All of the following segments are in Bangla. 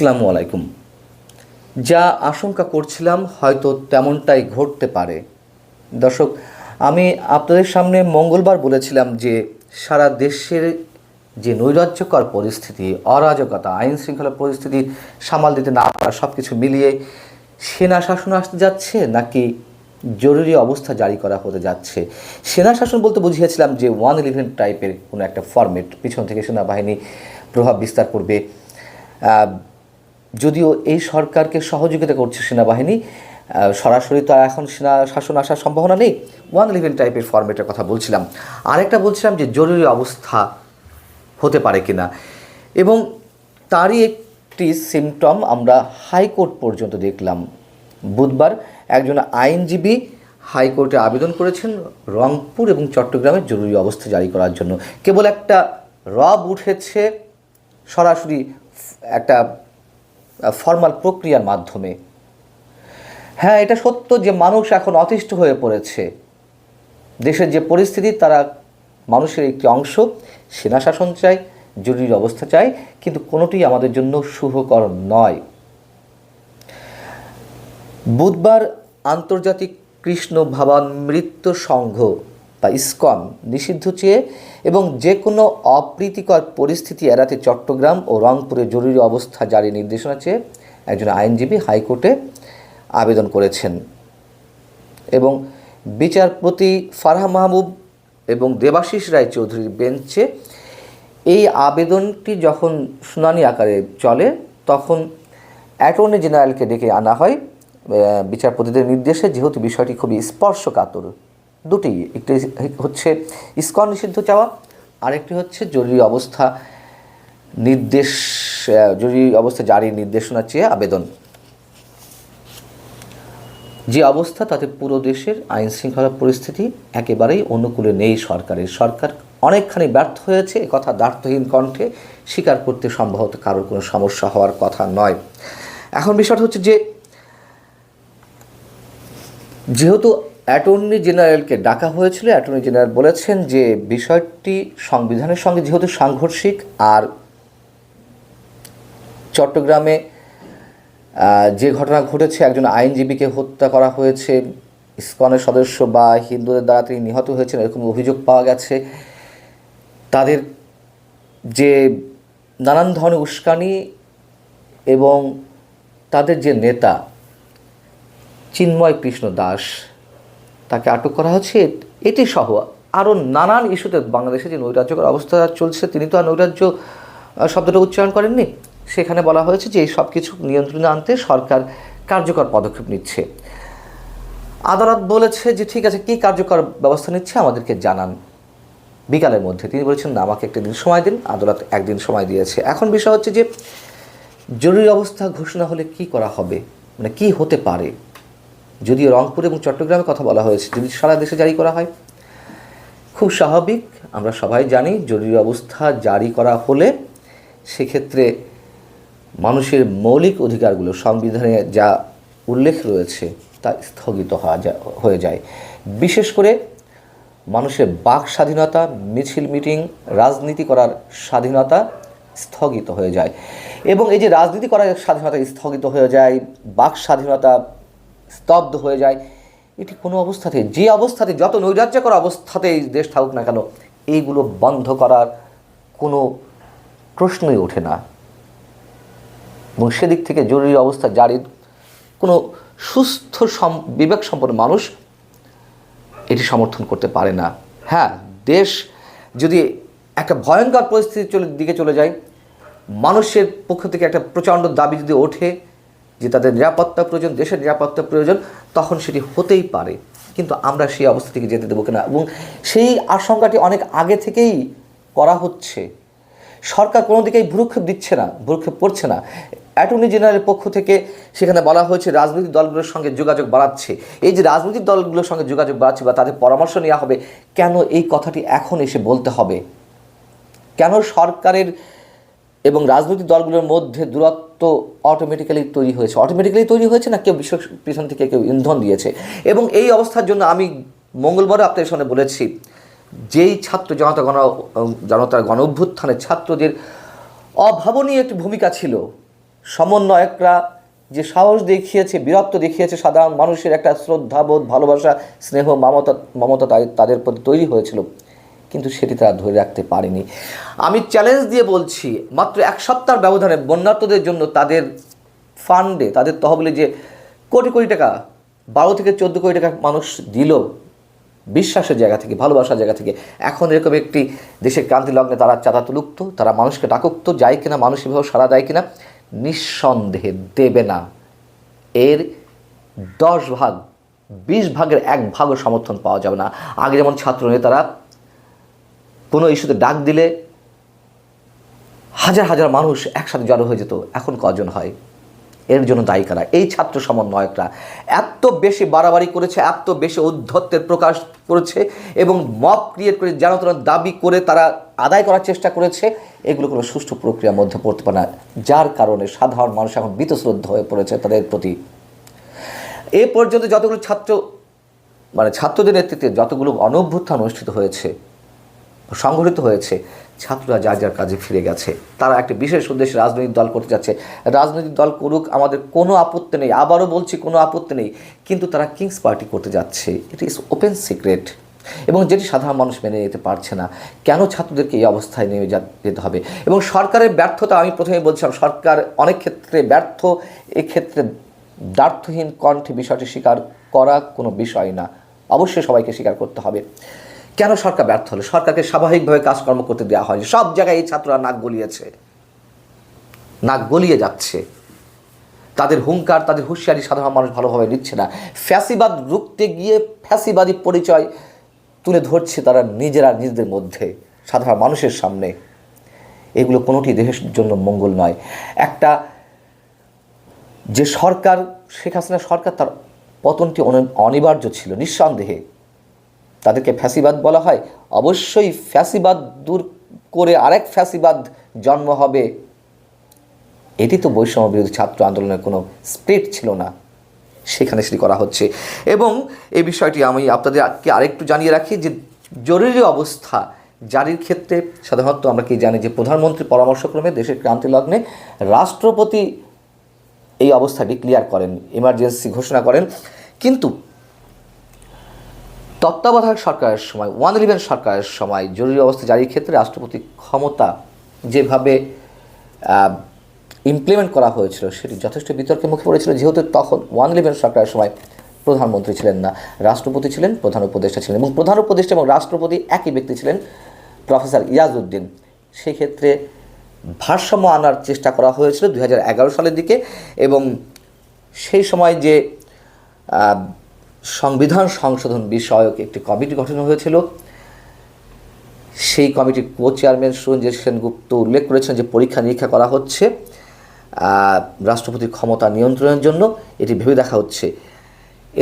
আসসালামু আলাইকুম। যা আশঙ্কা করছিলাম হয়তো তেমনটাই ঘটতে পারে। দর্শক, আমি আপনাদের সামনে মঙ্গলবার বলেছিলাম যে সারা দেশের যে নৈরাজ্যকর পরিস্থিতি, অরাজকতা, আইন শৃঙ্খলা পরিস্থিতি সামাল দিতে না পারা, সব কিছু মিলিয়ে সেনা শাসন আসতে যাচ্ছে নাকি জরুরি অবস্থা জারি করা হতে যাচ্ছে। সেনা শাসন বলতে বুঝিয়েছিলাম যে 111 টাইপের কোনো একটা ফরম্যাট, পিছন থেকে সেনাবাহিনী প্রভাব বিস্তার করবে। যদিও এই সরকারকে সহযোগিতা করছে সেনাবাহিনী, সরাসরি তো এখন সেনা শাসন আসার সম্ভাবনা নেই। 111 টাইপের ফরম্যাটের কথা বলছিলাম। আরেকটা বলছিলাম যে জরুরি অবস্থা হতে পারে কিনা, এবং তারই একটি সিমটম আমরা হাইকোর্ট পর্যন্ত দেখলাম। বুধবার একজন আইনজীবী হাইকোর্টে আবেদন করেছেন রংপুর এবং চট্টগ্রামের জরুরি অবস্থা জারি করার জন্য। কেবল একটা রব উঠেছে সরাসরি একটা ফর্মাল প্রক্রিয়ার মাধ্যমে। হ্যাঁ, এটা সত্য যে মানুষ এখন অতিষ্ঠ হয়ে পড়েছে। দেশের যে পরিস্থিতি, তারা মানুষের একটি অংশ সেনা শাসন চায়, জরুরি অবস্থা চায়, কিন্তু কোনোটিই আমাদের জন্য শুভকর নয়। বুধবার আন্তর্জাতিক কৃষ্ণ ভাবামৃত্য সংঘ বা ইসকন নিষিদ্ধ চেয়ে এবং যে কোনো অপ্রীতিকর পরিস্থিতি এড়াতে চট্টগ্রাম ও রংপুরে জরুরি অবস্থা জারির নির্দেশনা চেয়ে একজন আইনজীবী হাইকোর্টে আবেদন করেছেন, এবং বিচারপতি ফারহা মাহবুব এবং দেবাশিস রায় চৌধুরীর বেঞ্চে এই আবেদনটি যখন শুনানি আকারে চলে, তখন অ্যাটর্নি জেনারেলকে ডেকে আনা হয় বিচারপতিদের নির্দেশে, যেহেতু বিষয়টি খুবই স্পর্শকাতর। দুটি, একটি হচ্ছে ইসকন নিষিদ্ধ চাওয়া, আরেকটি হচ্ছে জরুরি অবস্থা জারির নির্দেশনা চেয়ে আবেদন। যে অবস্থা, তাতে পুরো দেশের আইন শৃঙ্খলা পরিস্থিতি একেবারেই অনুকূলে নেই সরকারের। সরকার অনেকখানি ব্যর্থ হয়েছে, একথা দ্বার্থহীন কণ্ঠে স্বীকার করতে সম্ভবত কারোর কোনো সমস্যা হওয়ার কথা নয়। এখন বিষয়টা হচ্ছে যে যেহেতু অ্যাটর্নি জেনারেলকে ডাকা হয়েছিল, অ্যাটর্নি জেনারেল বলেছেন যে বিষয়টি সংবিধানের সঙ্গে যেহেতু সাংঘর্ষিক, আর চট্টগ্রামে যে ঘটনা ঘটেছে, একজন আইনজীবীকে হত্যা করা হয়েছে, ইসকনের সদস্য বা হিন্দুদের দ্বারা তিনি নিহত হয়েছেন, এরকম অভিযোগ পাওয়া গেছে। তাদের যে নানান ধরনের উস্কানি এবং তাদের যে নেতা চিন্ময় কৃষ্ণ দাস, তাকে আটক করা হচ্ছে, এটি সহ আরও নানান ইস্যুতে বাংলাদেশে যে নৈরাজ্যকর অবস্থা চলছে, তিনি তো আর নৈরাজ্য শব্দটা উচ্চারণ করেননি। সেখানে বলা হয়েছে যে এই সব কিছু নিয়ন্ত্রণে আনতে সরকার কার্যকর পদক্ষেপ নিচ্ছে। আদালত বলেছে যে ঠিক আছে, কী কার্যকর ব্যবস্থা নিচ্ছে আমাদেরকে জানান বিকালের মধ্যে। তিনি বলেছেন না, আমাকে একটা দিন সময় দিন। আদালত একদিন সময় দিয়েছে। এখন বিষয় হচ্ছে যে জরুরি অবস্থা ঘোষণা হলে কি করা হবে, মানে কি হতে পারে। যদিও রংপুর এবং চট্টগ্রামের কথা বলা হয়েছে, যদি সারা দেশে জারি করা হয় খুব স্বাভাবিক। আমরা সবাই জানি জরুরি অবস্থা জারি করা হলে সেক্ষেত্রে মানুষের মৌলিক অধিকারগুলো সংবিধানে যা উল্লেখ রয়েছে তা স্থগিত হয়ে যায়। বিশেষ করে মানুষের বাক স্বাধীনতা, মিছিল মিটিং, রাজনীতি করার স্বাধীনতা স্থগিত হয়ে যায়। এবং এই যে রাজনীতি করার স্বাধীনতা স্থগিত হয়ে যায়, বাক স্বাধীনতা স্তব্ধ হয়ে যায়, এটি কোনো অবস্থাতে, যে অবস্থাতে, যত নৈরাজ্যকর অবস্থাতেই দেশ থাকুক না কেন, এইগুলো বন্ধ করার কোনো প্রশ্নই ওঠে না। এবং সেদিক থেকে জরুরি অবস্থা জারির কোনো সুস্থ বিবেক সম্পন্ন মানুষ এটি সমর্থন করতে পারে না। হ্যাঁ, দেশ যদি একটা ভয়ঙ্কর পরিস্থিতির দিকে চলে যায়, মানুষের পক্ষ থেকে একটা প্রচণ্ড দাবি যদি ওঠে যে তাদের নিরাপত্তা প্রয়োজন, দেশের নিরাপত্তা প্রয়োজন, তখন সেটি হতেই পারে। কিন্তু আমরা সেই অবস্থা থেকে যেতে দেবো কিনা, এবং সেই আশঙ্কাটি অনেক আগে থেকেই করা হচ্ছে। সরকার কোনো দিকেই ভ্রুক্ষেপ করছে না। অ্যাটর্নি জেনারেলের পক্ষ থেকে সেখানে বলা হয়েছে রাজনৈতিক দলগুলোর সঙ্গে যোগাযোগ বাড়াচ্ছে। এই যে রাজনৈতিক দলগুলোর সঙ্গে যোগাযোগ বাড়াচ্ছে বা তাদের পরামর্শ নেওয়া হবে, কেন এই কথাটি এখন এসে বলতে হবে? কেন সরকারের এবং রাজনৈতিক দলগুলোর মধ্যে দূরত্ব অটোমেটিক্যালি তৈরি হয়েছে না কেউ পিছন থেকে কেউ ইন্ধন দিয়েছে? এবং এই অবস্থার জন্য আমি মঙ্গলবারও আপনাদের সামনে বলেছি, যেই ছাত্র জনতার গণ অভ্যুত্থানে ছাত্রদের অভাবনীয় একটি ভূমিকা ছিল, সমন্বয়করা যে সাহস দেখিয়েছে, বীরত্ব দেখিয়েছে, সাধারণ মানুষের একটা শ্রদ্ধাবোধ, ভালোবাসা, স্নেহ, মমতা তাদের প্রতি তৈরি হয়েছিল, কিন্তু সেটি তারা ধরে রাখতে পারেনি। আমি চ্যালেঞ্জ দিয়ে বলছি, মাত্র এক সপ্তাহের ব্যবধানে বন্যার্তদের জন্য তাদের ফান্ডে, তাদের তহবিলে যে কোটি কোটি টাকা, 12 থেকে 14 কোটি টাকা মানুষ দিল বিশ্বাসের জায়গা থেকে, ভালোবাসার জায়গা থেকে, এখন এরকম একটি দেশের ক্রান্তি লগ্নে তারা চাঁদা তুলুক তো, তারা মানুষকে ডাকুক তো, যায় কিনা, মানুষ এভাবে সাড়া দেয় কিনা? নিঃসন্দেহে দেবে না। এর 10 ভাগ, 20 ভাগের 1 ভাগও সমর্থন পাওয়া যাবে না। আগে যেমন ছাত্র নেতারা কোনো ইস্যুতে ডাক দিলে হাজার হাজার মানুষ একসাথে জড়ো হয়ে যেত, এখন কজন হয়? এর জন্য দায়ী কারা? এই ছাত্র সমন্বয়করা এত বেশি বাড়াবাড়ি করেছে, এত বেশি ঔদ্ধত্যের প্রকাশ করেছে এবং মব ক্রিয়েট করে যেন তেন দাবি করে তারা আদায় করার চেষ্টা করেছে। এগুলো কোনো সুষ্ঠু প্রক্রিয়ার মধ্যে পড়তে পারে না, যার কারণে সাধারণ মানুষ এখন বীতশ্রদ্ধ হয়ে পড়েছে তাদের প্রতি। এ পর্যন্ত যতগুলো ছাত্রদের নেতৃত্বে যতগুলো গণঅভ্যুত্থান অনুষ্ঠিত হয়েছে, সংগঠিত হয়েছে, ছাত্ররা যার যার কাজে ফিরে গেছে। তারা একটা বিশেষ উদ্দেশ্যে রাজনৈতিক দল করতে যাচ্ছে। রাজনৈতিক দল করুক, আমাদের কোনো আপত্তি নেই, আবারও বলছি কোনো আপত্তি নেই, কিন্তু তারা কিংস পার্টি করতে যাচ্ছে, এটি ইজ ওপেন সিক্রেট, এবং যেটি সাধারণ মানুষ মেনে নিতে পারছে না। কেন ছাত্রদেরকে এই অবস্থায় নেমে যেতে হবে? এবং সরকারের ব্যর্থতা, আমি প্রথমে বলছিলাম সরকার অনেক ক্ষেত্রে ব্যর্থ, এক্ষেত্রে দ্ব্যর্থহীন কণ্ঠে বিষয়টি স্বীকার করা কোনো বিষয় না, অবশ্যই সবাইকে স্বীকার করতে হবে। কেন সরকার ব্যর্থ হলো? সরকারকে স্বাভাবিকভাবে কাজকর্ম করতে দেওয়া হয়নি। সব জায়গায় এই ছাত্ররা নাক গলিয়েছে, নাক গলিয়ে যাচ্ছে। তাদের হুঙ্কার, তাদের হুঁশিয়ারি সাধারণ মানুষ ভালোভাবে নিচ্ছে না। ফ্যাসিবাদ রুখতে গিয়ে ফ্যাসিবাদী পরিচয় তুলে ধরছে তারা নিজেদের মধ্যে, সাধারণ মানুষের সামনে। এগুলো কোনোটি দেশের জন্য মঙ্গল নয়। একটা যে সরকার, শেখ হাসিনা সরকার, তার পতনটি অনিবার্য ছিল নিঃসন্দেহে। তাদেরকে ফ্যাসিবাদ বলা হয়, অবশ্যই ফ্যাসিবাদ দূর করে আরেক ফ্যাসিবাদ জন্ম হবে, এটি তো বৈষম্য বিরোধী ছাত্র আন্দোলনের কোনো স্পিরিট ছিল না, সেখানে সেটি করা হচ্ছে। এবং এই বিষয়টি আমি আপনাদেরকে আরেকটু জানিয়ে রাখি যে জরুরি অবস্থা জারির ক্ষেত্রে সাধারণত আমরা কি জানি যে প্রধানমন্ত্রীর পরামর্শক্রমে দেশের ক্রান্তি লগ্নে রাষ্ট্রপতি এই অবস্থা ডিক্লেয়ার করেন, এমার্জেন্সি ঘোষণা করেন। কিন্তু তত্ত্বাবধায়ক সরকারের সময়, 111 সরকারের সময় জরুরি অবস্থা জারির ক্ষেত্রে রাষ্ট্রপতির ক্ষমতা যেভাবে ইমপ্লিমেন্ট করা হয়েছিল সেটি যথেষ্ট বিতর্কের মুখে পড়েছিল, যেহেতু তখন 111 সরকারের সময় প্রধানমন্ত্রী ছিলেন না, রাষ্ট্রপতি ছিলেন, প্রধান উপদেষ্টা ছিলেন, এবং প্রধান উপদেষ্টা এবং রাষ্ট্রপতি একই ব্যক্তি ছিলেন, প্রফেসর ইয়াজউদ্দিন। সেই ক্ষেত্রে ভারসাম্য আনার চেষ্টা করা হয়েছিল 2011 সালের দিকে, এবং সেই সময় যে সংবিধান সংশোধন বিষয়ক একটি কমিটি গঠন হয়েছিল, সেই কমিটির কো চেয়ারম্যান সুরঞ্জিত সেনগুপ্ত উল্লেখ করেছেন যে পরীক্ষা নিরীক্ষা করা হচ্ছে রাষ্ট্রপতির ক্ষমতা নিয়ন্ত্রণের জন্য, এটি ভেবে দেখা হচ্ছে।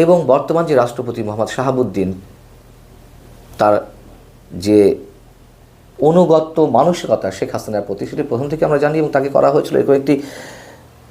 এবং বর্তমান যে রাষ্ট্রপতি মোহাম্মদ শাহাবুদ্দিন, তার যে অনুগত মানসিকতা শেখ হাসিনার প্রতি, সেটি প্রথম থেকে আমরা জানি, এবং তাকে করা হয়েছিল এরকম একটি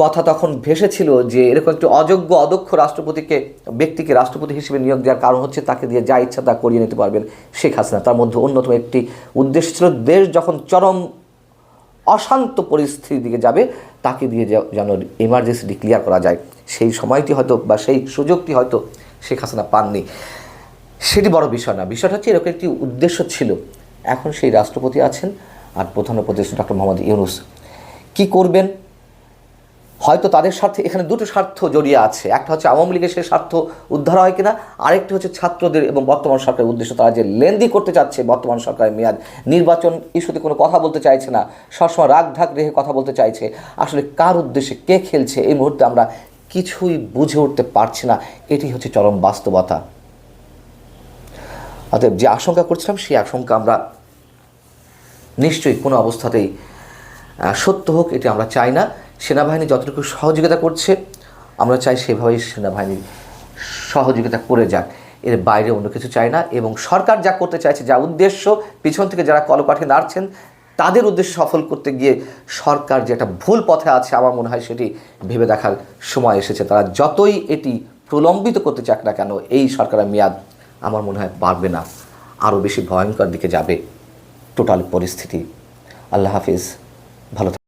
কথা তখন ভেসেছিল যে এরকম একটি অযোগ্য অদক্ষ ব্যক্তিকে রাষ্ট্রপতি হিসেবে নিয়োগ দেওয়ার কারণ হচ্ছে তাকে দিয়ে যা ইচ্ছা তা করিয়ে নিতে পারবেন শেখ হাসিনা। তার মধ্যে অন্যতম একটি উদ্দেশ্য ছিল দেশ যখন চরম অশান্ত পরিস্থিতির দিকে যাবে, তাকে দিয়ে যেন এমার্জেন্সি ডিক্লেয়ার করা যায়। সেই সময়টি হয়তো বা সেই সুযোগটি হয়তো শেখ হাসিনা পাননি, সেটি বড় বিষয় না। বিষয়টা হচ্ছে এরকম একটি উদ্দেশ্য ছিল। এখন সেই রাষ্ট্রপতি আছেন, আর প্রধান উপদেষ্টা ডক্টর মোহাম্মদ ইউনূস কী করবেন? হয়তো তাদের স্বার্থে, এখানে দুটো স্বার্থ জড়িয়ে আছে। একটা হচ্ছে আওয়ামী লীগের সেই স্বার্থ উদ্ধার হয় কিনা, আরেকটি হচ্ছে ছাত্রদের এবং বর্তমান সরকারের উদ্দেশ্য। তারা যে লেন্দি করতে চাচ্ছে বর্তমান সরকারের মেয়াদ, নির্বাচন ইস্যুতে কোনো কথা বলতে চাইছে না, সবসময় রাগ ঢাক রেখে কথা বলতে চাইছে। আসলে কার উদ্দেশ্যে কে খেলছে এই মুহূর্তে আমরা কিছুই বুঝে উঠতে পারছি না। এটি হচ্ছে চরম বাস্তবতা। অতএব যে আশঙ্কা করছিলাম সেই আশঙ্কা আমরা নিশ্চয়ই কোনো অবস্থাতেই সত্য হোক এটি আমরা চাই না। সেনাবাহিনী যতটুকু সহযোগিতা করছে আমরা চাই সেভাবেই সেনাবাহিনী সহযোগিতা করে যাক, এর বাইরে অন্য কিছু চাই না। এবং সরকার যা করতে চাইছে, যা উদ্দেশ্য, পিছন থেকে যারা কলকাঠি নাড়ছেন তাদের উদ্দেশ্য সফল করতে গিয়ে সরকার যে একটা ভুল পথে আছে, আমার মনে হয় সেটি ভেবে দেখার সময় এসেছে। তারা যতই এটি প্রলম্বিত করতে চাক না কেন, এই সরকারের মেয়াদ আমার মনে হয় পারবে না, আরও বেশি ভয়ঙ্কর দিকে যাবে টোটাল পরিস্থিতি। আল্লাহ হাফিজ, ভালো।